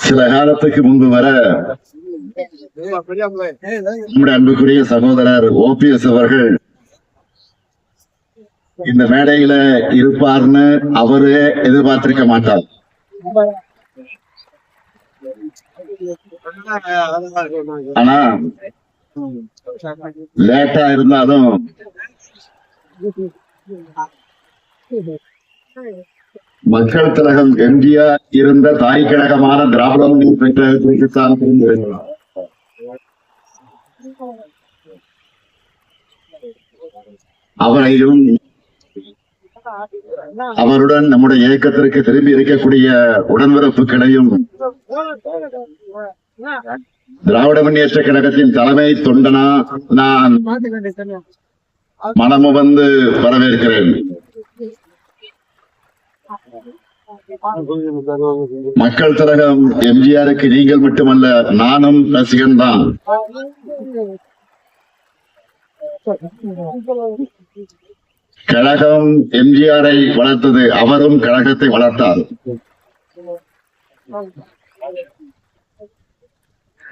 சில காலத்துக்கு முன்பு வர நம்முடைய அன்புக்குரிய சகோதரர் ஓபிஎஸ் அவர்கள் இந்த மேடையில இருப்பார்னு அவரு எதிர்பார்த்திருக்க மாட்டார். ஆனா லேட்டா இருந்தாலும் மக்கள் திலகம் எம்ஜிஆர் இருந்த தாய் கழகமான திராவிட முன்னேற்ற கழகத்திற்குத்தான் திரும்பியிருக்கிறார். அவரையும் அவருடன் நம்முடைய இயக்கத்திற்கு திரும்பி இருக்கக்கூடிய உடன்பிறப்புகளையும் திராவிட முன்னேற்ற கழகத்தின் தலைமை தொண்டனா நான் மனமு வந்து வரவேற்கிறேன். மக்கள் திலகம் எம்ஜிஆருக்கு நீங்கள் மட்டுமல்ல, நானும் ரசிகன் தான். கழகம் எம்ஜிஆரை வளர்த்தது, அவரும் கழகத்தை வளர்த்தார்.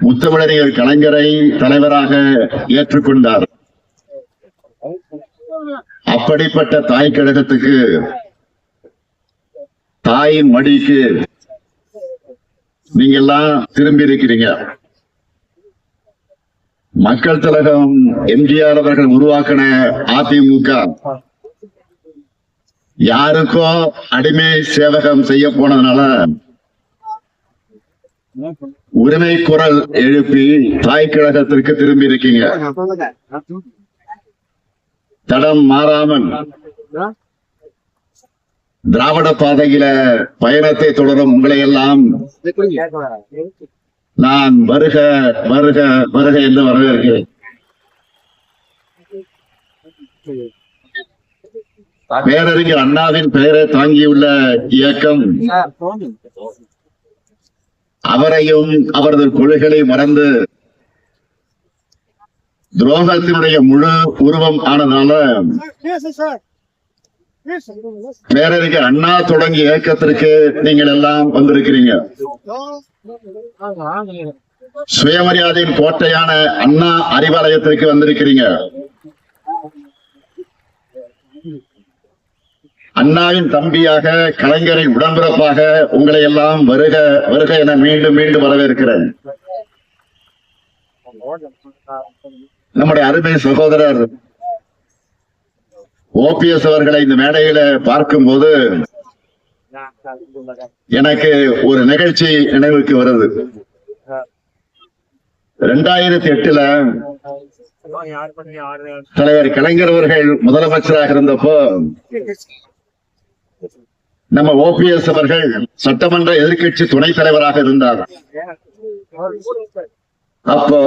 முத்தமிழறிஞர் கலைஞரை தலைவராக ஏற்றுக்கொண்டார். அப்படிப்பட்ட தாய் கழகத்துக்கு, தாயின் மடிக்கு நீங்க எல்லாம் திரும்பி இருக்கிறீங்க. மக்கள் திலகம் எம்ஜிஆர் அவர்கள் உருவாக்கின அதிமுக யாருக்கோ அடிமை சேவகம் செய்ய போனதுனால உரிமை குரல் எழுப்பி தாய் கழகத்திற்கு திரும்பி இருக்கீங்க. தடம் மாறாமல் திராவிட பாதையில பயணத்தை தொடரும் உங்களை எல்லாம் நான் வருக வருக வருக என்று வரவேற்கிறேன். பேரறிஞர் அண்ணாவின் பெயரை தாங்கியுள்ள இயக்கம் அவரையும் அவரது கொள்கைகளை மறந்து துரோகத்தினுடைய முழு உருவம் ஆனதால பேரறிஞர் அண்ணா தொடங்கிய இயக்கத்திற்கு நீங்கள் எல்லாம் வந்திருக்கிறீங்க. சுயமரியாதையின் கோட்டையான அண்ணா அறிவாலயத்திற்கு வந்திருக்கிறீங்க. அண்ணாவின் தம்பியாக, கலைஞரின் உடன்பிறப்பாக உங்களை எல்லாம் வருக வருக என மீண்டும் மீண்டும் வரவேற்கிறேன். நம்முடைய அருமை சகோதரர் ஓபிஎஸ் அவர்களை இந்த மேடையில பார்க்கும் போது எனக்கு ஒரு நிகழ்ச்சி நினைவுக்கு வருது. 2008 தலைவர் கலைஞர் அவர்கள் முதலமைச்சராக இருந்தப்போ நம்ம ஓபிஎஸ் அவர்கள் சட்டமன்ற எதிர்க்கட்சி துணைத் தலைவராக இருந்தார். அப்போ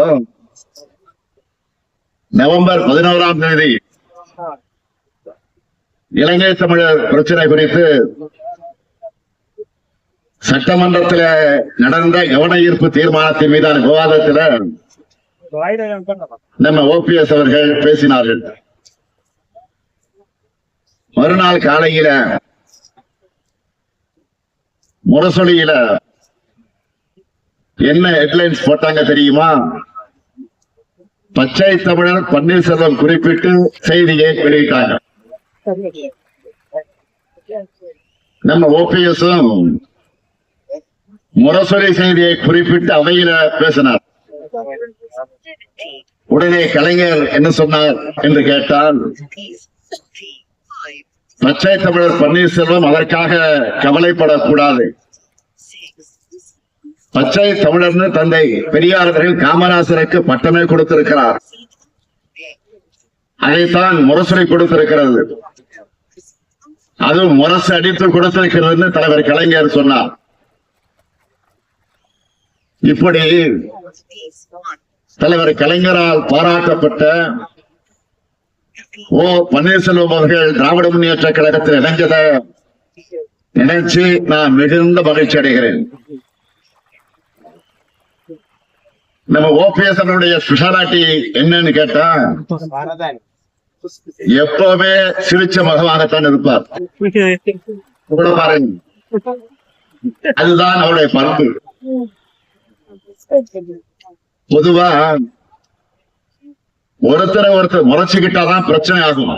நவம்பர் 11ஆம் தேதி இலங்கை தமிழர் பிரச்சனை குறித்து சட்டமன்றத்தில் நடந்த கவன ஈர்ப்பு தீர்மானத்தின் மீதான விவாதத்தில் நம்ம ஓபிஎஸ் அவர்கள் பேசினார்கள். மறுநாள் காலையில முரசொலியில என்ன ஹெட்லைன்ஸ் போட்டாங்க தெரியுமா? பச்சை தமிழர் பன்னீர்செல்வம் குறிப்பிட்டு செய்தியை வெளியிட்டாங்க. நம்ம ஓபிஎஸும் முரசொலி செய்தியை குறிப்பிட்டு அவையில பேசினார். உடனே கலைஞர் என்ன சொன்னார் என்று கேட்டால், பச்சை தமிழர் பன்னீர்செல்வம் அதற்காக கவலைப்படக்கூடாது. பச்சை தமிழர்னு தந்தை பெரியார் அவர்கள் காமராசருக்கு பட்டமே கொடுத்திருக்கிறார். அதைத்தான் முரசொலி கொடுத்திருக்கிறது. அதுவும் முரசு அடித்து கொடுத்திருக்கிறது தலைவர் கலைஞர் சொன்னார். இப்படி தலைவர் கலைஞரால் பாராட்டப்பட்ட ஓ பன்னீர்செல்வம் அவர்கள் திராவிட முன்னேற்ற கழகத்தில் இணைஞ்சதை நினைச்சு நான் மிகுந்த மகிழ்ச்சி அடைகிறேன். நம்ம ஓபிஎஸ் அவருடைய ஸ்பெஷாலிட்டி என்னன்னு கேட்டா, எப்பவுமே சிரிச்ச முகமாகத்தான் இருப்பார். பாருங்க, அதுதான் அவருடைய பண்பு. பொதுவா ஒருத்தர் முறைச்சுக்கிட்டாதான் பிரச்சனை ஆகும்.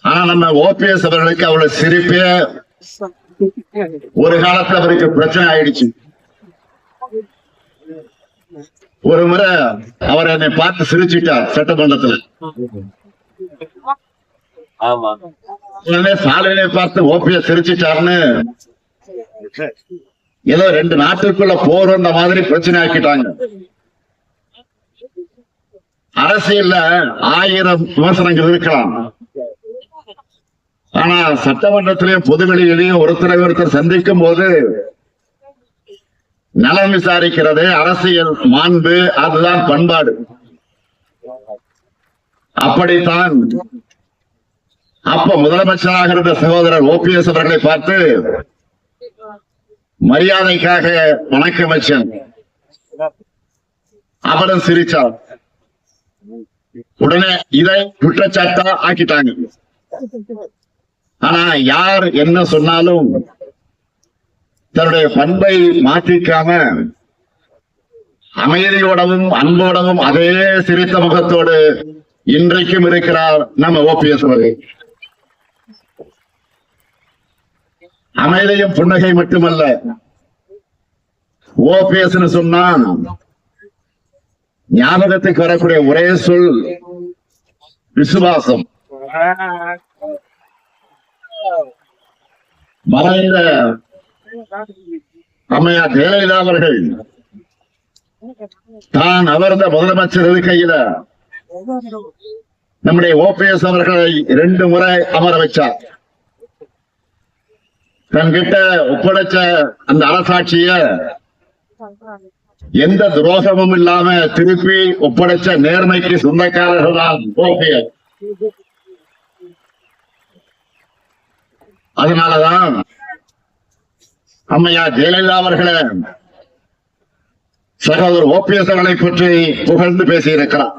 ஆனா நம்ம ஓபிஎஸ் அவர்களுக்கு அவ்வளவு சிரிப்பே ஒரு காலத்துல அவருக்கு பிரச்சனை ஆயிடுச்சு. ஒரு முறை அவர் என்னை பார்த்து சிரிச்சுட்டார் சட்டமன்றத்துல. சாலையை பார்த்து ஓபிஎஸ் சிரிச்சுட்டாருன்னு ஏதோ 2 நாட்டுக்குள்ள போர் வந்த மாதிரி பிரச்சனை ஆக்கிட்டாங்க. அரசியல்ல 1000 விமர்சனங்கள் இருக்கலாம். ஆனா சட்டமன்றத்திலேயும் பொதுவெளியிலையும் ஒருத்தர் சந்திக்கும் போது நலம் விசாரிக்கிறது அரசியல் மாண்பு, அதுதான் பண்பாடு. அப்படித்தான் அப்ப முதலமைச்சராக இருந்த சகோதரர் ஓபிஎஸ் அவர்களை பார்த்து மரியாதைக்காக வணக்கம் வச்சேன். அவரும் சிரிச்சார். உடனே இதை குற்றச்சாட்டா ஆக்கிட்டாங்க. ஆனா யார் என்ன சொன்னாலும் தன்னுடைய பண்பை மாற்றிக்காம அமைதியோடவும் அன்போடவும் அதே சிரித்த முகத்தோடு இன்றைக்கும் இருக்கிறார் நம்ம ஓபிஎஸ் அவர்கள். அமைதியும் புன்னகை மட்டுமல்ல, ஓபிஎஸ் சொன்னா ஞாபகத்துக்கு வரக்கூடிய ஒரே சொல் விசுவாசம். மறைந்த அம்மையார் ஜெயலலிதா அவர்கள் தான் அமர்ந்த முதலமைச்சர் இருக்கையில நம்முடைய ஓபிஎஸ் அவர்களை 2 முறை அமர வச்சார். தன்கிட்ட ஒப்படைச்ச அந்த அரசாட்சிய எந்த துரோகமும் இல்லாம திருப்பி ஒப்படைச்ச நேர்மைக்கு சொந்தக்காரர்கள் தான் ஓபிஎஸ். அதனாலதான் அம்மையார் ஜெயலலிதா அவர்களை சகோதரர் ஓபிஎஸ் அவர்களை பற்றி புகழ்ந்து பேசியிருக்கிறார்.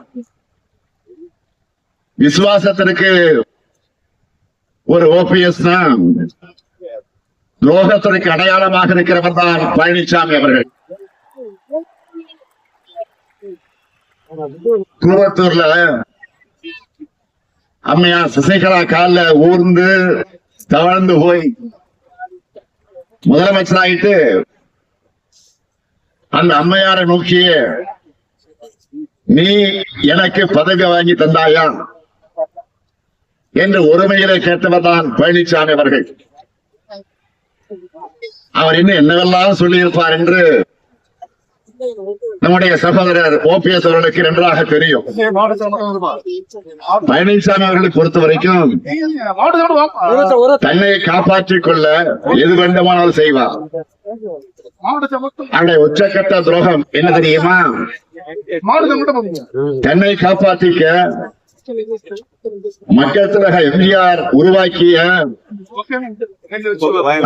விசுவாசத்திற்கு ஒரு ஓபிஎஸ் தான், துரோகத்திற்கு அடையாளமாக இருக்கிறவர் தான் பழனிசாமி அவர்கள். கூவத்தூர்ல அம்மையார் சசிகலா கால ஊர்ந்து தவழ்ந்து போய் முதலமைச்சராயிட்டு அந்த அம்மையாரை நோக்கிய நீ எனக்கு பதவி வாங்கி தந்தாயா என்று ஒருமையிலே கேட்டவர் தான் பழனிசாமி அவர்கள். அவர் இன்னும் என்னவெல்லாம் சொல்லியிருப்பார் என்று நம்முடைய சகோதரர் ஓபிஎஸ் அவர்களுக்கு நன்றாக தெரியும். பழனிசாமி அவர்களை பொறுத்த வரைக்கும் தன்னை காப்பாற்றிக் கொள்ள எது வேண்டுமானாலும் செய்வார். அவருடைய உச்சக்கட்ட துரோகம் என்ன தெரியுமா? தன்னை காப்பாற்றிக்க மக்கள் திலக எம்ஜிஆர் உருவாக்கிய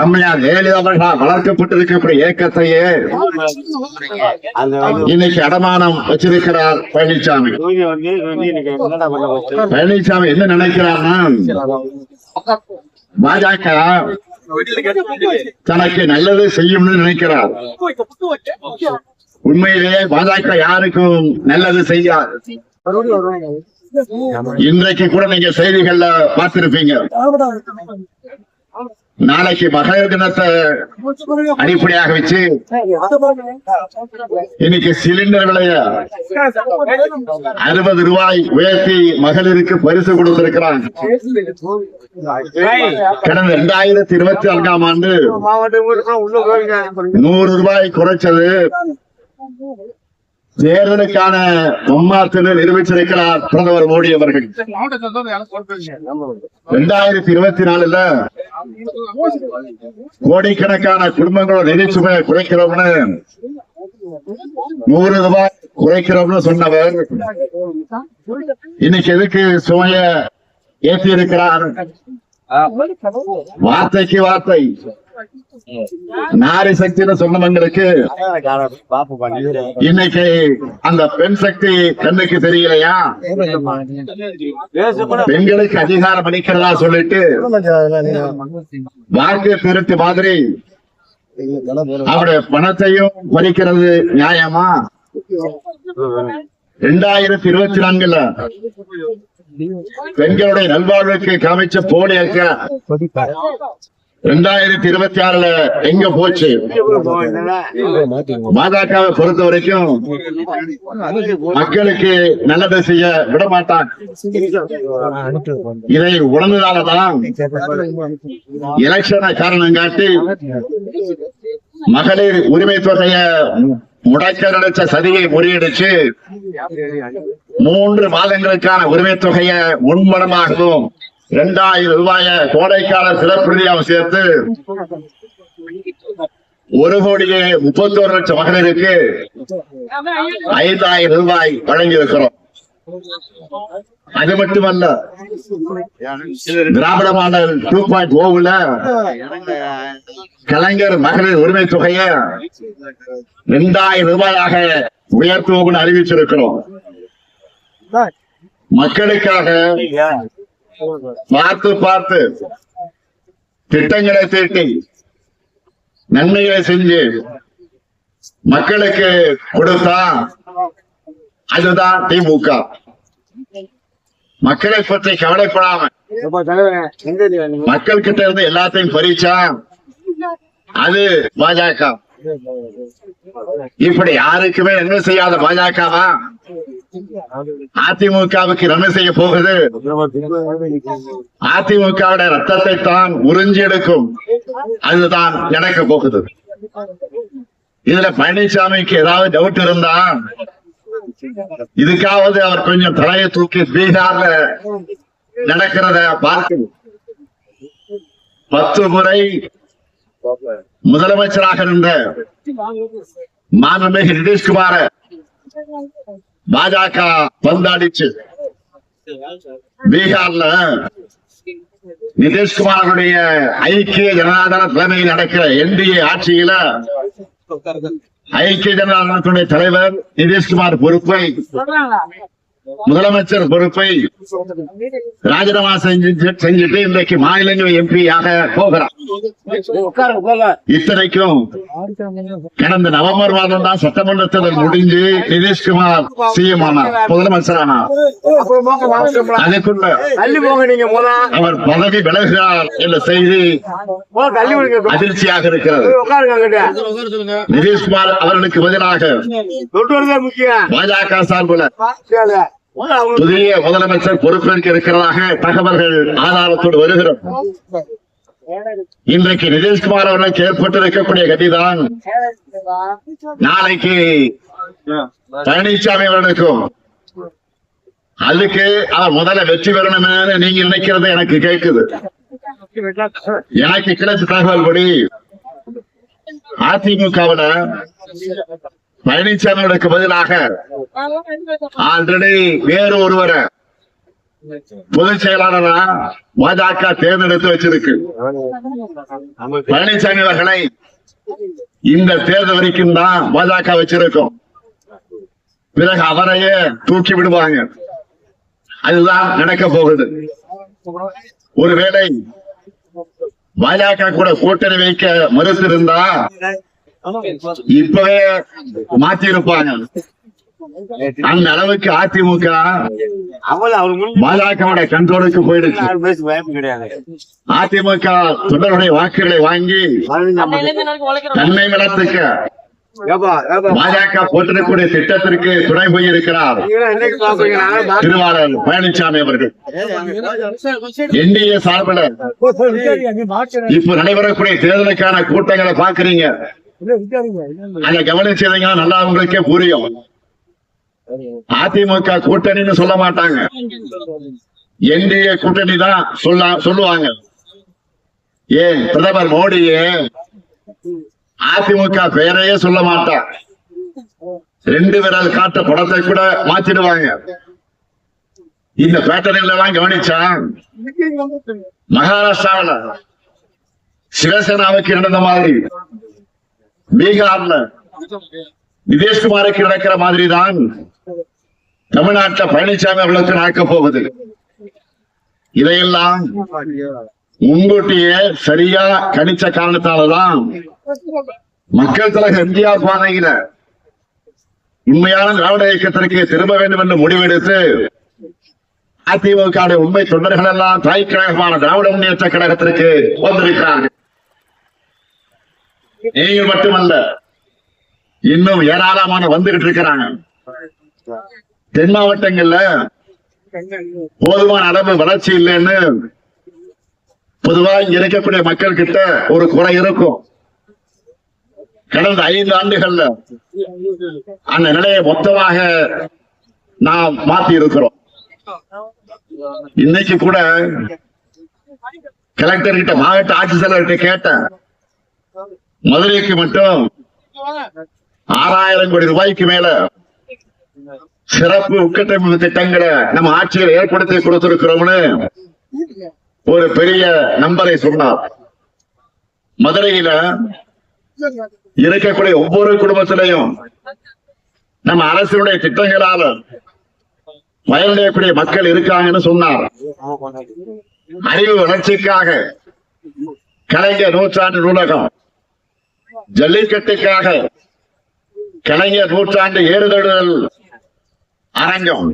அம்மையார் ஜெயலலிதா அவர்களால் வளர்க்கப்பட்டிருக்கக்கூடிய இயக்கத்தையே இன்னைக்கு அடமானம் வச்சிருக்கிறார் பழனிசாமி. பழனிசாமி என்ன நினைக்கிறார்னா, பாஜக தனக்கு நல்லது செய்யும்னு நினைக்கிறார். உண்மையிலேயே பாஜக யாருக்கும் நல்லது செய்யாது. இன்றைக்கு கூட நீங்க செய்திகள்ல பார்த்திருப்பீங்க. நாளைக்கு மகளிர் தினத்தை அடிப்படையாக வச்சு இன்னைக்கு சிலிண்டர் விலைய 60 ரூபாய் உயர்த்தி மகளிருக்கு பரிசு கொடுத்திருக்கிறாங்க. கடந்த 2024ஆம் ஆண்டு 100 ரூபாய் குறைச்சது தேர்தலுக்கான மும்மாற்றலை நிரூபிச்சிருக்கிறார் பிரதமர் மோடி அவர்கள். 2024 கோடிக்கணக்கான குடும்பங்களோட நிதி சுமையை குறைக்கிறோம்னு 100 ரூபாய் குறைக்கிறோம்னு சொன்னவர் இன்னைக்கு எதுக்கு சுமைய ஏற்றி இருக்கிறார்? வார்த்தைக்கு வார்த்தை நாரி சக்தின்னு சொன்னவங்களுக்கு இன்னைக்கு அந்த பெண் சக்தி கண்ணுக்கு தெரியலையா? பெண்களுக்கு அதிகாரம் அளிக்கிறதா சொல்லிட்டு வாக்கு திருட்டு மாதிரி அவருடைய பணத்தையும் பறிக்கிறது நியாயமா? 2024 பெண்களுடைய நல்வாழ்வுக்கு காமிச்ச போலி அக்க 2026 எங்க போச்சு? பாஜகவை பொறுத்த வரைக்கும் மக்களுக்கு நல்லது செய்ய விட மாட்டாங்க. இதை உணர்ந்ததாலதான் எலெக்ஷனை காரணம் காட்டி மகளிர் உரிமை தொகையை முடக்க நினைச்ச சதியை முறியடிச்சு 3 மாதங்களுக்கான உரிமை தொகையை முன்மடமாகவும் 2000 ரூபாய கோடைக்கால சிறப்புறுதியாகவும் சேர்த்து 1,31,00,000 மகளிருக்கு 5,000 ரூபாய் வழங்கி இருக்கிறோம். அது மட்டுமல்ல, திராவிட மாடல் 2.0 கலைஞர் மகளிர் உரிமை தொகையை 2,000 ரூபாயாக உயர்த்துவோம்னு அறிவிச்சிருக்கிறோம். மக்களுக்காக பார்த்து திட்டங்களை தீட்டி நன்மைகளை செஞ்சு மக்களுக்கு கொடுத்தா அதுதான் திமுக. மக்களை பற்றி கவலைப்படாம மக்கள் கிட்ட இருந்து எல்லாத்தையும் பறிச்சா அது பாஜக. இப்படி யாருக்குமே நன்மை செய்யாத பாஜகவா அதிமுகவுக்கு நன்மை செய்ய போகுது? அதிமுகவுடைய ரத்தத்தை தான் உறிஞ்சி எடுக்கும். அதுதான் நடக்க போகுது. இதுல பழனிசாமிக்கு ஏதாவது டவுட் இருந்தா இதுக்காவது அவர் கொஞ்சம் தலையை தூக்கி பீகார்ல நடக்கிறத பார்த்து 10 முறை முதலமைச்சராக இருந்த மாண்புமிகு நிதிஷ்குமார பாஜக பந்தாடிச்சு. பீகார்ல நிதிஷ்குமாருடைய ஐக்கிய ஜனதாதள தலைமையில் நடக்கிற என்டிஏ ஆட்சியில ஐக்கிய ஜனதாதளத்துடைய தலைவர் நிதிஷ்குமார் பொறுப்பை, முதலமைச்சர் பொறுப்பை ராஜினாமா செஞ்சுட்டு இன்றைக்கு மாநிலங்களவை எம்பியாக போகிறார். இத்தனைக்கும் கடந்த நவம்பர் மாதம் தான் சட்டமன்ற தேர்தல் முடிஞ்சு நிதிஷ்குமார் சிஎம் ஆனார், முதலமைச்சரானார். அதுக்குள்ள அவர் பதவி விலகுகிறார் என்ற செய்தி அதிர்ச்சியாக இருக்கிறது. நிதிஷ்குமார் அவர்களுக்கு பதிலாக பாஜக சார்பில் புதிய முதலமைச்சர் பொறுப்பேற்க இருக்கிறதாக தகவல்கள் ஆதாரத்தோடு வருகிறது. இன்றைக்கு நிதிஷ்குமார் அவர்களுக்கு ஏற்பட்டிருக்கக்கூடிய கதிதான் நாளைக்கு பழனிசாமி அவர்களுக்கும். அதுக்கு அவர் முதல்ல வெற்றி பெறணும்னு நீங்க நினைக்கிறது எனக்கு கேட்குது. எனக்கு கிடைச்ச தகவல் படி அதிமுகவில பழனிசாமிகளுக்கு பதிலாக ஆல்ரெடி வேறு ஒருவரை பொதுச் செயலாளரா பாஜக தேர்ந்தெடுத்து வச்சிருக்கு. பழனிசாமி அவர்களை இந்த தேர்தல் வரைக்கும் தான் பாஜக வச்சிருக்கும். பிறகு அவரையே தூக்கி விடுவாங்க. அதுதான் நடக்க போகுது. ஒருவேளை பாஜக கூட கூட்டணி வைக்க மறுத்திருந்தா இப்பவே மாற்றி இருப்பாங்க. அந்த அளவுக்கு அதிமுக பாஜக கண்ட்ரோலுக்கு போயிடுச்சு. அதிமுக தொடருடைய வாக்குகளை வாங்கி தன்மை வளர்த்துக்க பாஜக போட்டிருக்கக்கூடிய திட்டத்திற்கு துணை போயிருக்கிறார் திருவாளர் பழனிசாமி அவர்கள். என்டிஏ சார்பில் இப்ப நடைபெறக்கூடிய தேர்தலுக்கான கூட்டங்களை பாக்குறீங்க. அதை கவனிச்சீங்கன்னா நல்லா உங்களுக்கே புரியும். அதிமுக கூட்டணின்னு சொல்ல மாட்டாங்க, என்டிஏ கூட்டணி தான் சொல்லுவாங்க. ஏன் பிரதமர் மோடியே அதிமுக பெயரையே சொல்ல மாட்டார். 2 விரல் காட்ட படத்தை கூட மாத்திடுவாங்க. இந்த பேட்டர்ன்ல எல்லாம் கவனிச்சா மகாராஷ்டிராவில் சிவசேனாவுக்கு நடந்த மாதிரி, பீகார்ல நிதிஷ்குமாருக்கு நடக்கிற மாதிரி தான் தமிழ்நாட்டில் பழனிசாமி அவர்களுக்கு நடக்க போகுது. இதையெல்லாம் முன்கூட்டியே சரியா கணிச்ச காரணத்தாலதான் மக்கள் தலைவர் எம்ஜிஆர் பாதையில உண்மையான திராவிட இயக்கத்திற்கு திரும்ப வேண்டும் என்று முடிவெடுத்து அதிமுக உண்மை தொண்டர்கள் எல்லாம் தாய் கழகமான திராவிட முன்னேற்ற கழகத்திற்கு வந்திருக்கிறார்கள். நீங்கள் மட்டுமல்ல, இன்னும் ஏராளமான வந்துகிட்டு இருக்கிறாங்க. தென் மாவட்டங்கள்ல போதுமான அளவு வளர்ச்சி இல்லைன்னு பொதுவா இங்க இருக்கக்கூடிய மக்கள் கிட்ட ஒரு குறை இருக்கும். கடந்த 5 ஆண்டுகள்ல அந்த நிலையை மொத்தமாக நாம் மாத்தி இருக்கிறோம். இன்னைக்கு கூட கலெக்டர் கிட்ட, மாவட்ட ஆட்சித்தலைவர்கிட்ட கேட்டேன். மதுரைக்கு மட்டும் 6000 கோடி ரூபாய்க்கு மேல சிறப்பு உட்கட்டமைப்பு திட்டங்களை நம்ம ஆட்சியில் ஏற்படுத்தி கொடுத்திருக்கிறோம்னு ஒரு பெரிய நம்பரை சொன்னார். மதுரையில இருக்கக்கூடிய ஒவ்வொரு குடும்பத்திலையும் நம்ம அரசுடைய திட்டங்களால பயனடையக்கூடிய மக்கள் இருக்காங்கன்னு சொன்னார். அறிவு வளர்ச்சிக்காக கலைஞர் நூற்றாண்டு நூலகம், ஜல்லிக்கட்டுக்காக கலைஞர் நூற்றாண்டு ஏறுதழுதல் அரங்கம்,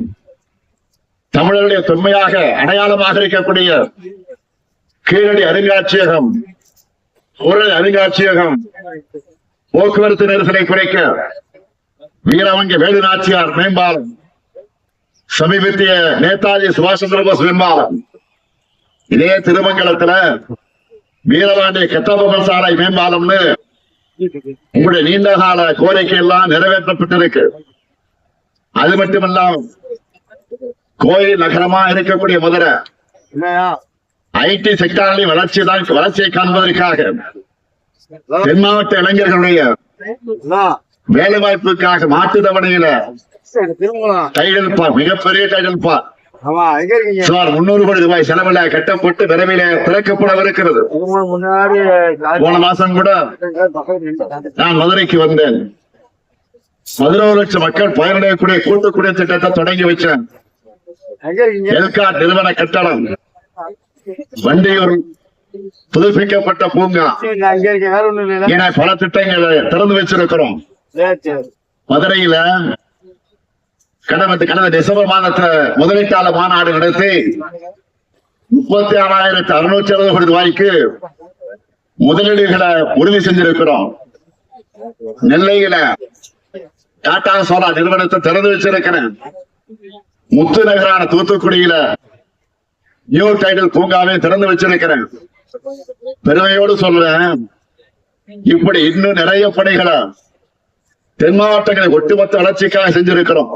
தமிழருடைய தொன்மையாக அடையாளமாக இருக்கக்கூடிய கீழடி அருங்காட்சியகம், உரல் அருங்காட்சியகம், போக்குவரத்து நெரிசலை குறைக்க வீரவங்க வேலு நாச்சியார் மேம்பாலம், சமீபத்திய நேதாஜி சுபாஷ் சந்திரபோஸ் மேம்பாலம், இதே திருமங்கலத்துல வீரபாண்டிய கெட்டபொம்மன் சாலை மேம்பாலம்னு உங்களுடைய நீண்டகால கோரிக்கை எல்லாம் நிறைவேற்றப்பட்டிருக்கு. அது மட்டுமல்லாம கோயில் நகரமா இருக்கக்கூடிய மதுரை ஐடி செக்டாரின் வளர்ச்சியை காண்பதற்காக தென் மாவட்ட இளைஞர்களுடைய வேலை வாய்ப்புக்காக மாட்டு தவணையில டைடல் பார்க், மிகப்பெரிய டைடல் பார்க் சுமார் 300 கோடி ரூபாய் செலவில் கட்டப்பட்டு விரைவில் திறக்கப்படவிருக்கிறது. போன மாசம் கூட நான் மதுரைக்கு வந்தேன். 11 லட்சம் மக்கள் பயனடையக்கூடிய கூட்டுக்குடிய திட்டத்தை தொடங்கி வச்சேன். எல்காட் நிறுவன கட்டடம், வண்டியூர் புதுப்பிக்கப்பட்ட பூங்கா என பல திட்டங்களை திறந்து வச்சிருக்கிறோம். மதுரையில கடந்த டிசம்பர் மாதத்தை முதலீட்டாளர் மாநாடு நடத்தி 36,660 கோடி ரூபாய்க்கு முதலீடுகளை உறுதி செஞ்சிருக்கிறோம். நெல்லையில டாடா சோலார் நிறுவனத்தை திறந்து வச்சிருக்கிறேன். முத்து நகரான தூத்துக்குடியில நியூ டைடல் பூங்காவை திறந்து வச்சிருக்கிறேன். பெருமையோடு சொல்றேன், இப்படி இன்னும் நிறைய பணிகளை தென் மாவட்டங்களை ஒட்டுமொத்த வளர்ச்சிக்காக செஞ்சிருக்கிறோம்.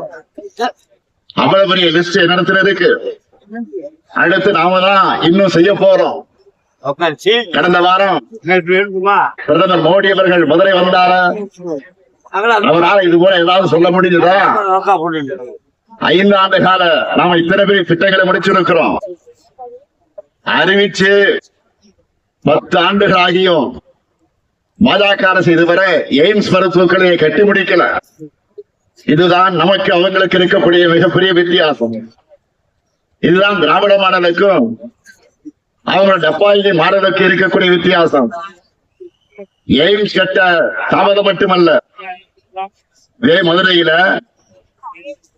அவ்வளவு பெரிய லிஸ்ட் என்னிடத்துல இருக்கு. அடுத்து நாம தான் இன்னும் செய்ய போறோம். கடந்த வாரம் பிரதமர் மோடி அவர்கள் மதுரை வந்தாரா? அவரால் இது போல ஏதாவது சொல்ல முடிஞ்சதா? 5 ஆண்டு கால நாம இத்தனை பெரிய திட்டங்களை முடிச்சிருக்கிறோம். அறிவிச்சு 10 ஆண்டுகள் ஆகியும் பாஜக அரசு இதுவரை எய்ம்ஸ் மருத்துவமனையை கட்டி முடிக்கல. இதுதான் நமக்கு அவங்களுக்கு இருக்கக்கூடிய மிகப்பெரிய வித்தியாசம். இதுதான் திராவிட மாடலுக்கும் அவங்களோட டெபாசிட் மாடலுக்கு இருக்கக்கூடிய வித்தியாசம். எய்ம்ஸ் கட்ட தாமதம் மட்டுமல்ல, இதே மதுரையில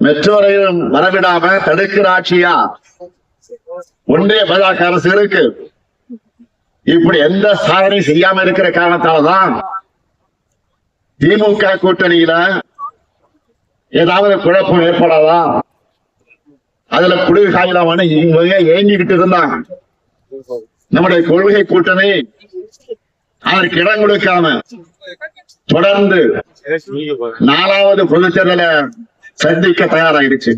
மெட்ரோ ரயில் வரவிடாம தடுக்கிற ஆட்சியா ஒன்றிய பாஜக அரசு இருக்கு. இப்படி எந்த சாதனை செய்யாம இருக்கிற காரணத்தால்தான் திமுக கூட்டணியில ஏதாவது குழப்பம் ஏற்படாதா, அதுல குளிர் காயலாம ஏங்கிக்கிட்டு இருந்தாங்க. நம்முடைய கொள்கை கூட்டணி அதற்கு இடம் கொடுக்காம தொடர்ந்து 4வது பொதுத் தேர்தலை சந்திக்க தயாராகிடுச்சு.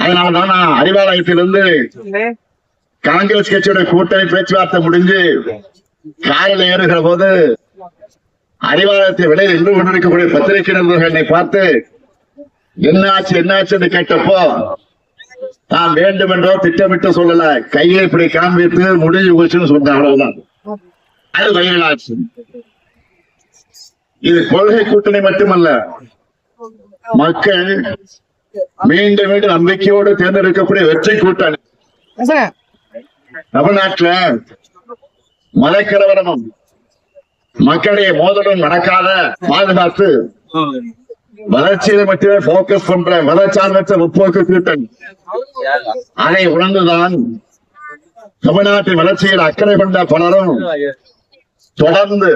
அதனாலதான் நான் அறிவாலயத்திலிருந்து காங்கிரஸ் கட்சியோட கூட்டணி பேச்சுவார்த்தை முடிஞ்சு காரில் ஏறுகிற போது அறிவாலயத்தை விலையில் நின்று கொண்டிருக்கக்கூடிய பத்திரிகை நிருபர்களை பார்த்து என்னாச்சு என்று கேட்டப்போ, நான் வேண்டும் என்றோ திட்டமிட்டு சொல்லல, கையை இப்படி காண்பித்து முடிஞ்சு போச்சுன்னு சொன்ன அவ்வளவுதான். அது வயலாட்சி. இது கொள்கை கூட்டணி மட்டுமல்ல, மக்கள் மீண்டும் மீண்டும் நம்பிக்கையோடு தேர்ந்தெடுக்கக்கூடிய வெற்றி கூட்டணி. தமிழ்நாட்டில் மதக்கலவரமும் மக்களுடைய மோதலும் நடக்காத பாதுகாத்து வளர்ச்சியில மட்டுமே போக்கஸ் பண்ற மதச்சார்பற்ற முற்போக்கு கூட்டணி அதை உணர்ந்துதான் தமிழ்நாட்டின் வளர்ச்சியில் அக்கறை கொண்ட பலரும் தொடர்ந்து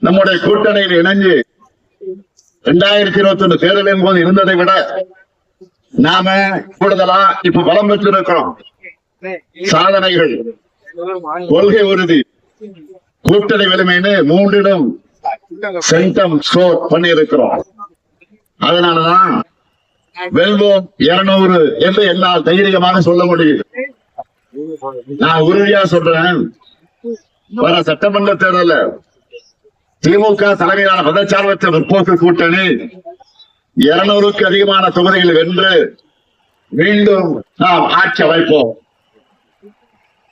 நம்முடைய கூட்டணியில் இணைஞ்சு 2021 தேர்தலின் போது இருந்ததை விட நாம கூடுதலா இப்ப பலம் பெற்றிருக்கிறோம். சாதனைகள், கொள்கை உறுதி, கூட்டணி வலிமைன்னு மூன்றிலும் சென்டம் ஸ்கோர் பண்ணி இருக்கிறோம். அதனாலதான் வெல்வோம் 200 என்று என்னால் தைரியமாக சொல்ல முடியும். நான் உறுதியா சொல்றேன், வர சட்டமன்ற தேர்தல திமுக தலைமையிலான மதச்சார்பற்ற முற்போக்கு கூட்டணி 200க்கு அதிகமான தொகுதிகள் வென்று மீண்டும் நாம் ஆட்சி அமைப்போம்.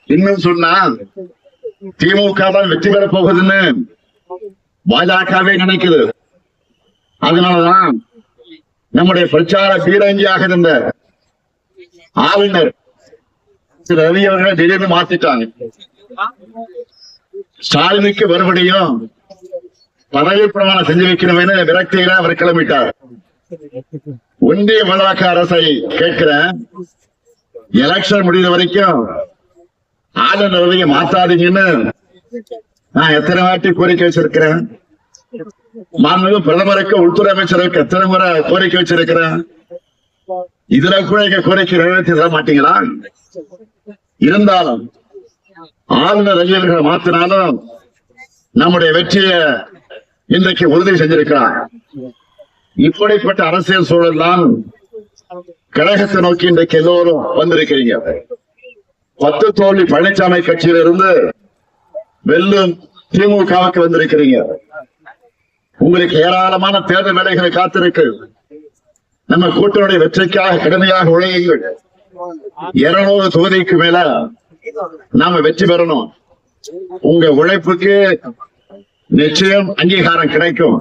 இன்னும் சொன்னால் திமுக தான் வெற்றி பெறப் போகுதுன்னு பாஜகவே நினைக்குது. அதனாலதான் நம்முடைய பிரச்சார பீரங்கியாக இருந்த ஆளுநர் திரு ரவி அவர்களை திடீர்னு மாத்திட்டாங்க. ஸ்டாலினுக்கு மறுபடியும் பதவி பிரமாணம் செஞ்சு வைக்கணும்னு விரக்தியில அவர் கிளம்பிட்டார். ஒன்றிய பாஜக அரசை கேட்கிறேன், எலெக்ஷன் முடிந்த வரைக்கும் ஆளுநர் ரவியை மாத்தாதீங்கன்னு நான் எத்தனை வாட்டி கோரிக்கை வச்சிருக்கிறேன். மாண்புமிகு பிரதமருக்கு, உள்துறை அமைச்சருக்கு எத்தனை முறை கோரிக்கை வச்சிருக்கிறேன். இதுல கூட எங்க கோரிக்கை நிறைவேற்றி தர மாட்டீங்களா? இருந்தாலும் ஆளுநர் ரவிகளை மாத்தினாலும் நம்முடைய வெற்றியை இன்றைக்கு உறுதி செஞ்சிருக்கிறார். இப்படிப்பட்ட அரசியல் சூழல் தான் கழகத்தை நோக்கி இன்றைக்கு எல்லோரும் வந்திருக்கிறீங்க. 10 தோல்வி பழனிசாமி கட்சியிலிருந்து வெல்லும் திமுகவுக்கு வந்திருக்கிறீங்க. உங்களுக்கு ஏராளமான தேர்தல் வேலைகளை காத்திருக்கு. நம்ம கூட்டணியுடைய வெற்றிக்காக கடுமையாக உழையுங்கள். 200 தொகுதிக்கு மேல நாம வெற்றி பெறணும். உங்க உழைப்புக்கு நிச்சயம் அங்கீகாரம் கிடைக்கும்.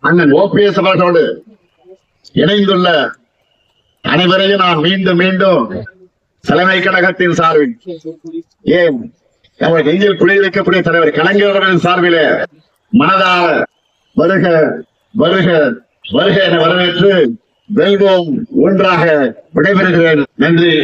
அண்ணன் ஓபிஎஸ் அவர்களோடு இணைந்துள்ள அனைவரையும் நான் மீண்டும் மீண்டும் தலைமை கழகத்தின் சார்பில், ஏன் நம்முடைய நெஞ்சில் புள்ளி வைக்கக்கூடிய தலைவர் கலைஞர்களின் சார்பிலே மனதார வருக வருக வருக என வரவேற்று வெல்வோம் ஒன்றாக விடைபெறுகிறேன். நன்றி.